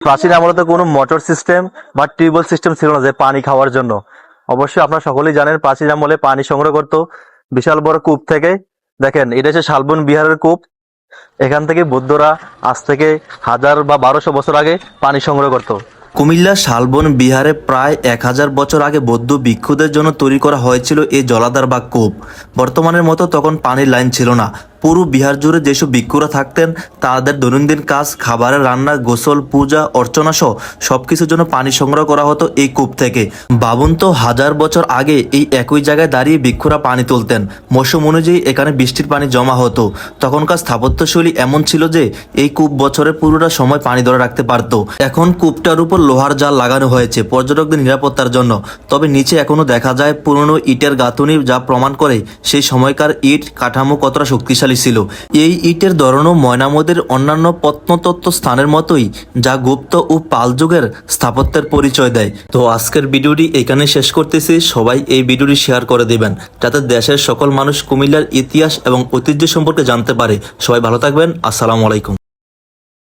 প্রাচীন আমলে তো কোনো মোটর সিস্টেম বা টিউবওয়েল সিস্টেম ছিল না যে পানি খাওয়ার জন্য। অবশ্যই আপনারা সকলেই জানেন প্রাচীন আমলে পানি সংগ্রহ করতো বিশাল বড় কূপ থেকে। দেখেন এটা হচ্ছে শালবন বিহারের কূপ। এখান থেকে বৌদ্ধরা আজ থেকে 1000 বা 1200 বছর আগে পানি সংগ্রহ করতো। কুমিল্লা শালবন বিহারে প্রায় 1000 বছর আগে বৌদ্ধ ভিক্ষুদের জন্য তৈরি করা হয়েছিল এই জলাধার বা কূপ। বর্তমানের মতো তখন পানির লাইন ছিল না। পুরো বিহার জুড়ে যেসব ভিক্ষুরা থাকতেন তাদের দৈনন্দিন কাজ, খাবারের রান্না, গোসল, পূজা অর্চনা সহ সবকিছুর জন্য পানি সংগ্রহ করা হতো এই কূপ থেকে। ভাবুন তো, 1000 বছর আগে এই একই জায়গায় দাঁড়িয়ে ভিক্ষুরা পানি তুলতেন। মৌসুম অনুযায়ী এখানে বৃষ্টির পানি জমা হতো। তখনকার স্থাপত্যশৈলী এমন ছিল যে এই কূপ বছরের পুরোটা সময় পানি ধরে রাখতে পারত। এখন কূপটার উপর লোহার জাল লাগানো হয়েছে পর্যটকদের নিরাপত্তার জন্য। তবে নিচে এখনো দেখা যায় পুরনো ইটের গাঁথুনি, যা প্রমাণ করে সেই সময়কার ইট কাঠামো কতটা শক্তিশালী ছিল। এই ইটের ধরনও ময়নামতির অন্যান্য প্রত্নতত্ত্ব স্থানের মতোই, যা গুপ্ত ও পাল যুগের স্থাপত্যের পরিচয় দেয়। তো আজকের ভিডিওটি এখানে শেষ করতেছি। সবাই এই ভিডিওটি শেয়ার করে দিবেন যাতে দেশের সকল মানুষ কুমিল্লার ইতিহাস এবং ঐতিহ্য সম্পর্কে জানতে পারে। সবাই ভালো থাকবেন। আসসালামু আলাইকুম।